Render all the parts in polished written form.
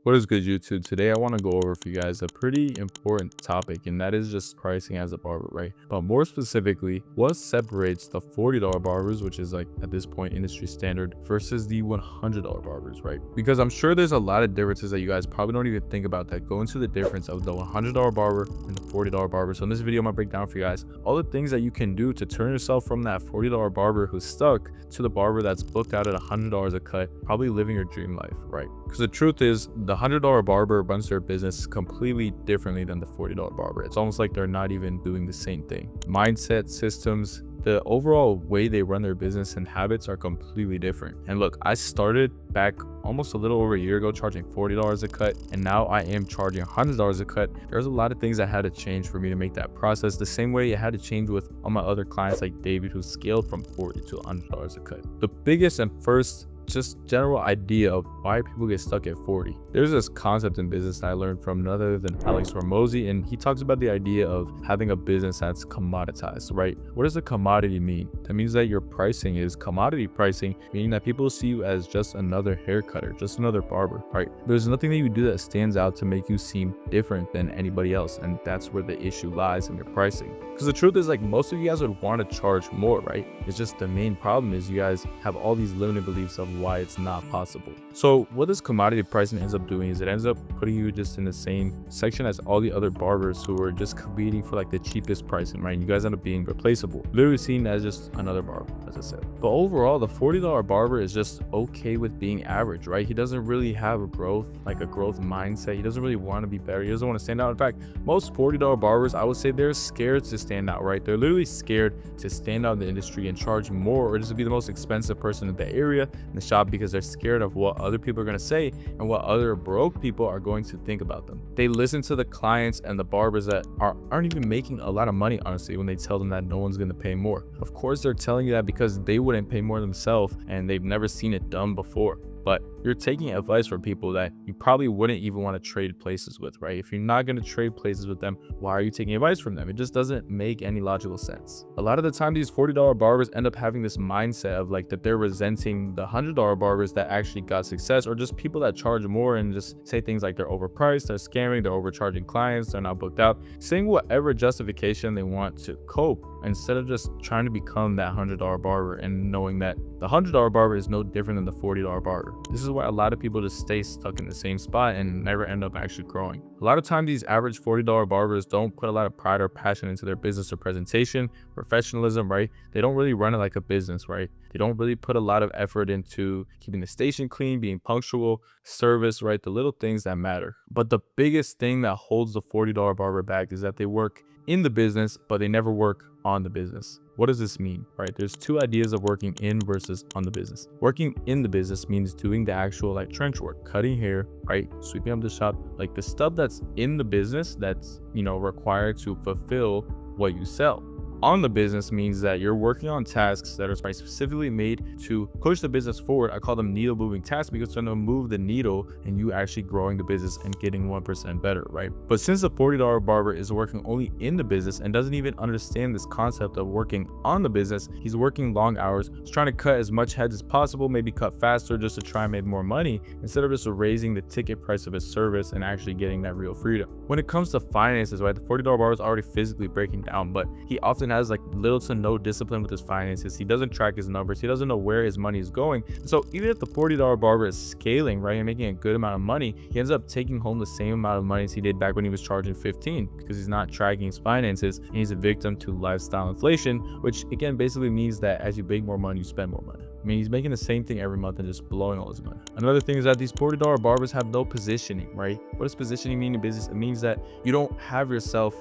What is good, YouTube? Today I want to go over for you guys a pretty important topic, and that is just pricing as a barber, right? But more specifically, what separates the $40 barbers, which is like at this point industry standard, versus the $100 barbers, right? Because I'm sure there's a lot of differences that you guys probably don't even think about that go into the difference of the $100 barber and the $40 barber. So in this video, I'm gonna break down for you guys all the things that you can do to turn yourself from that $40 barber who's stuck to the barber that's booked out at $100 a cut, probably living your dream life, right? Because the truth is, the $100 barber runs their business completely differently than the $40 barber. It's almost like they're not even doing the same thing. Mindset, systems, the overall way they run their business and habits are completely different. And look, I started back almost a little over a year ago charging $40 a cut, and now I am charging $100 a cut. There's a lot of things that had to change for me to make that process the same way it had to change with all my other clients like David, who scaled from $40 to $100 a cut. The biggest and first just general idea of why people get stuck at 40. There's this concept in business that I learned from none other than Alex Hormozy, and he talks about the idea of having a business that's commoditized, right? What does a commodity mean? That means that your pricing is commodity pricing, meaning that people see you as just another hair cutter, just another barber, right? There's nothing that you do that stands out to make you seem different than anybody else, and that's where the issue lies in your pricing. Because the truth is, like, most of you guys would want to charge more, right? It's just the main problem is you guys have all these limited beliefs of why it's not possible. So what this commodity pricing ends up doing is it ends up putting you just in the same section as all the other barbers who are just competing for like the cheapest pricing, right? And you guys end up being replaceable, literally seen as just another barber, as I said. But overall, the $40 barber is just okay with being average, right? He doesn't really have a growth mindset. He doesn't really want to be better. He doesn't want to stand out. In fact, most $40 barbers, I would say, they're scared to stand out, right? They're literally scared to stand out in the industry and charge more, or just to be the most expensive person in the area, in the shop, because they're scared of what other people are going to say and what other broke people are going to think about them. They listen to the clients and the barbers that aren't even making a lot of money, honestly, when they tell them that no one's going to pay more. Of course, they're telling you that because they wouldn't pay more themselves and they've never seen it done before. But you're taking advice from people that you probably wouldn't even want to trade places with, right? If you're not going to trade places with them, why are you taking advice from them? It just doesn't make any logical sense. A lot of the time, these $40 barbers end up having this mindset of like that they're resenting the $100 barbers that actually got success, or just people that charge more and just say things like they're overpriced, they're scamming, they're overcharging clients, they're not booked out, saying whatever justification they want to cope, instead of just trying to become that $100 barber and knowing that the $100 barber is no different than the $40 barber. This is why a lot of people just stay stuck in the same spot and never end up actually growing. A lot of times, these average $40 barbers don't put a lot of pride or passion into their business or presentation, professionalism, right? They don't really run it like a business, right? They don't really put a lot of effort into keeping the station clean, being punctual, service, right? The little things that matter. But the biggest thing that holds the $40 barber back is that they work in the business, but they never work on the business. What does this mean, right? There's two ideas of working in versus on the business. Working in the business means doing the actual like trench work, cutting hair, right? Sweeping up the shop, like the stuff that's in the business that's, required to fulfill what you sell. On the business means that you're working on tasks that are specifically made to push the business forward. I call them needle moving tasks because they're going to move the needle and you actually growing the business and getting 1% better, right? But since the $40 barber is working only in the business and doesn't even understand this concept of working on the business, he's working long hours, he's trying to cut as much heads as possible, maybe cut faster just to try and make more money, instead of just raising the ticket price of his service and actually getting that real freedom. When it comes to finances, right, the $40 barber is already physically breaking down, but he often has like little to no discipline with his finances. He doesn't track his numbers. He doesn't know where his money is going. So even if the $40 barber is scaling, right, and making a good amount of money, he ends up taking home the same amount of money as he did back when he was charging 15, because he's not tracking his finances and he's a victim to lifestyle inflation, which again basically means that as you make more money, you spend more money. I mean, he's making the same thing every month and just blowing all his money. Another thing is that these $40 barbers have no positioning, right? What does positioning mean in business? It means that you don't have yourself,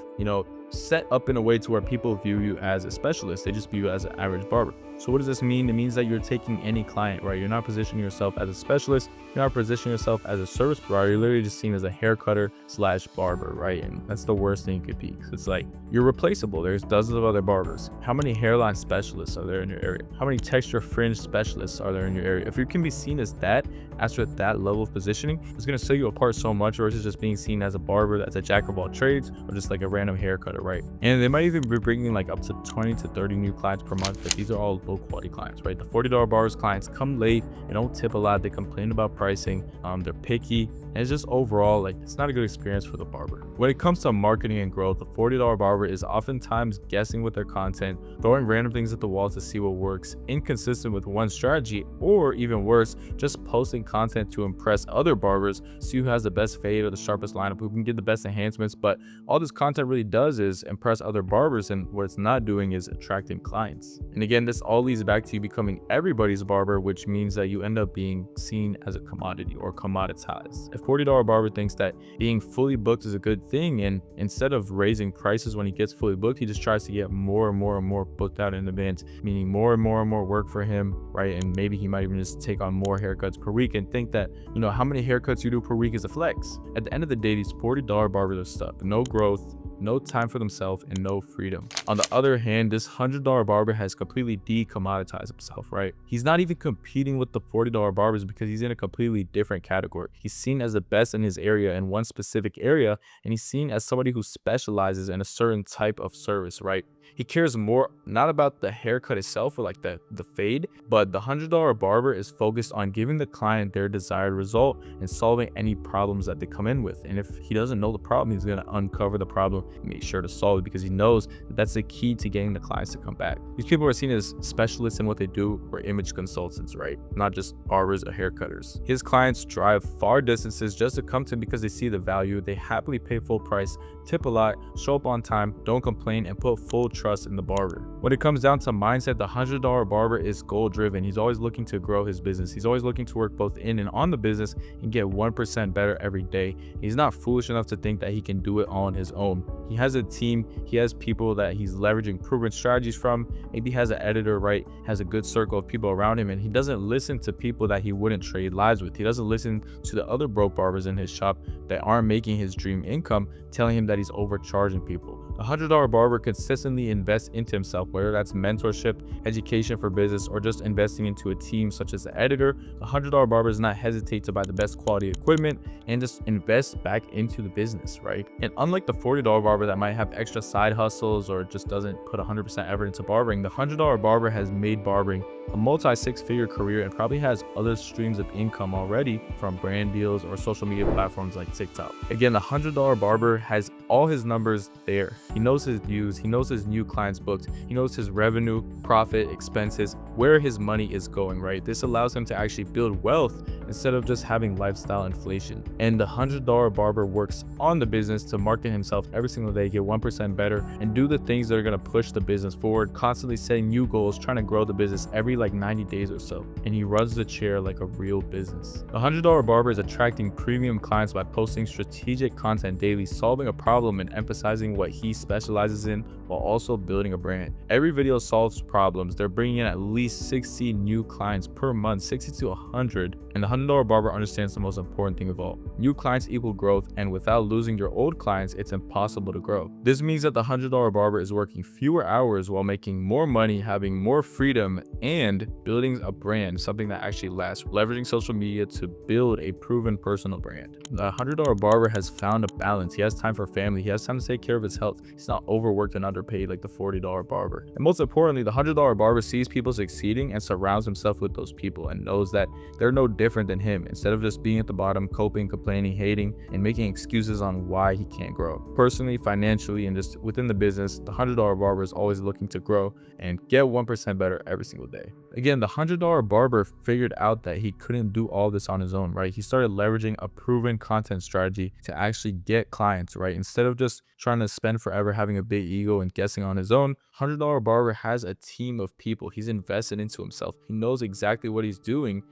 set up in a way to where people view you as a specialist. They just view you as an average barber. So what does this mean? It means that you're taking any client, right? You're not positioning yourself as a specialist. You're not positioning yourself as a service provider. You're literally just seen as a hair cutter / barber, right? And that's the worst thing you could be. It's like you're replaceable. There's dozens of other barbers. How many hairline specialists are there in your area? How many texture fringe specialists are there in your area? If you can be seen as that, after that level of positioning, it's going to set you apart so much versus just being seen as a barber that's a jack of all trades or just like a random hair cutter, right? And they might even be bringing like up to 20 to 30 new clients per month, but these are all low quality clients, right? The $40 barbers clients come late, they don't tip a lot, they complain about pricing, they're picky, and it's just overall like it's not a good experience for the barber. When it comes to marketing and growth, the $40 barber is oftentimes guessing with their content, throwing random things at the wall to see what works, inconsistent with one strategy, or even worse, just posting content to impress other barbers, see who has the best fade or the sharpest lineup, who can get the best enhancements. But all this content really does is impress other barbers, and what it's not doing is attracting clients. And again, this all leads back to you becoming everybody's barber, which means that you end up being seen as a commodity or commoditized. If $40 barber thinks that being fully booked is a good thing, and instead of raising prices when he gets fully booked, he just tries to get more and more and more booked out in advance, meaning more and more and more work for him, right? And maybe he might even just take on more haircuts per week and think that, you know, how many haircuts you do per week is a flex. At the end of the day, these $40 barbers are stuck. No growth, no time for themselves, and no freedom. On the other hand, this $100 barber has completely decommoditized himself, right? He's not even competing with the $40 barbers because he's in a completely different category. He's seen as the best in his area, in one specific area, and he's seen as somebody who specializes in a certain type of service, right? He cares more not about the haircut itself or like the fade, but the $100 barber is focused on giving the client their desired result and solving any problems that they come in with. And if he doesn't know the problem, he's going to uncover the problem and make sure to solve it, because he knows that that's the key to getting the clients to come back. These people are seen as specialists in what they do, or image consultants, right? Not just barbers or haircutters. His clients drive far distances just to come to him because they see the value. They happily pay full price, tip a lot, show up on time, don't complain, and put full trust in the barber. When it comes down to mindset, the $100 barber is goal driven. He's always looking to grow his business. He's always looking to work both in and on the business and get 1% better every day. He's not foolish enough to think that he can do it all on his own. He has a team, he has people that he's leveraging proven strategies from, maybe has an editor, right? Has a good circle of people around him, and he doesn't listen to people that he wouldn't trade lives with. He doesn't listen to the other broke barbers in his shop that aren't making his dream income, telling him that he's overcharging people. The $100 barber consistently invests into himself, whether that's mentorship, education for business, or just investing into a team such as the editor. The $100 barber does not hesitate to buy the best quality equipment and just invest back into the business, right? And unlike the $40 barber that might have extra side hustles or just doesn't put 100% effort into barbering, the $100 barber has made barbering a multi-six-figure career and probably has other streams of income already from brand deals or social media platforms like TikTok. Again, the $100 barber has all his numbers there. He knows his views, he knows his new clients booked, he knows his revenue, profit, expenses, where his money is going, right? This allows him to actually build wealth instead of just having lifestyle inflation. And the $100 barber works on the business to market himself every single day, get 1% better, and do the things that are going to push the business forward, constantly setting new goals, trying to grow the business every like 90 days or so. And he runs the chair like a real business. The $100 barber is attracting premium clients by posting strategic content daily, solving a problem and emphasizing what he specializes in while also building a brand. Every video solves problems. They're bringing in at least 60 new clients per month, 60 to 100. And the $100 barber understands the most important thing of all. New clients equal growth, and without losing your old clients, it's impossible to grow. This means that the $100 barber is working fewer hours while making more money, having more freedom, and building a brand, something that actually lasts, leveraging social media to build a proven personal brand. The $100 barber has found a balance. He has time for family. He has time to take care of his health. He's not overworked and underpaid like the $40 barber. And most importantly, the $100 barber sees people succeeding and surrounds himself with those people and knows that they're no different than him. Instead of just being at the bottom, coping, complaining, hating, and making excuses on why he can't grow. Personally, financially, and just within the business, the $100 barber is always looking to grow and get 1% better every single day. Again, the $100 barber figured out that he couldn't do all this on his own, right? He started leveraging a proven content strategy to actually get clients, right? Instead of just trying to spend forever having a big ego and guessing on his own, $100 barber has a team of people. He's invested into himself. He knows exactly what he's doing,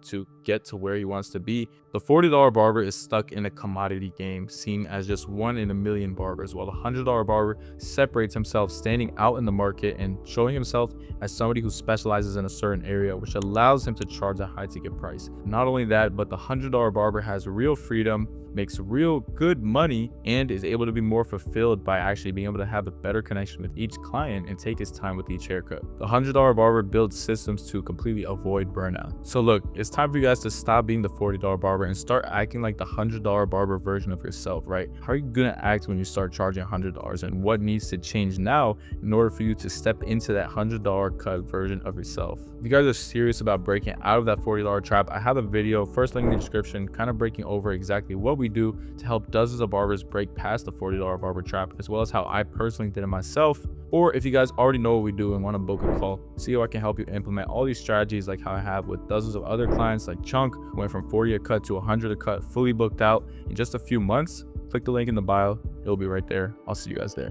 to get to where he wants to be. The $40 barber is stuck in a commodity game, seen as just one in a million barbers, while the $100 barber separates himself, standing out in the market and showing himself as somebody who specializes in a certain area, which allows him to charge a high ticket price. Not only that, but the $100 barber has real freedom, makes real good money, and is able to be more fulfilled by actually being able to have a better connection with each client and take his time with each haircut. The $100 barber builds systems to completely avoid burnout. So look, it's time for you guys to stop being the $40 barber barber and start acting like the $100 barber version of yourself, right? How are you gonna act when you start charging $100, and what needs to change now in order for you to step into that $100 cut version of yourself? If you guys are serious about breaking out of that $40 trap, I have a video, first link in the description, kind of breaking over exactly what we do to help dozens of barbers break past the $40 barber trap, as well as how I personally did it myself. Or if you guys already know what we do and want to book a call, see how I can help you implement all these strategies like how I have with dozens of other clients like Chunk, who went from 40 a cut to 100 a cut, fully booked out in just a few months, click the link in the bio. It'll be right there. I'll see you guys there.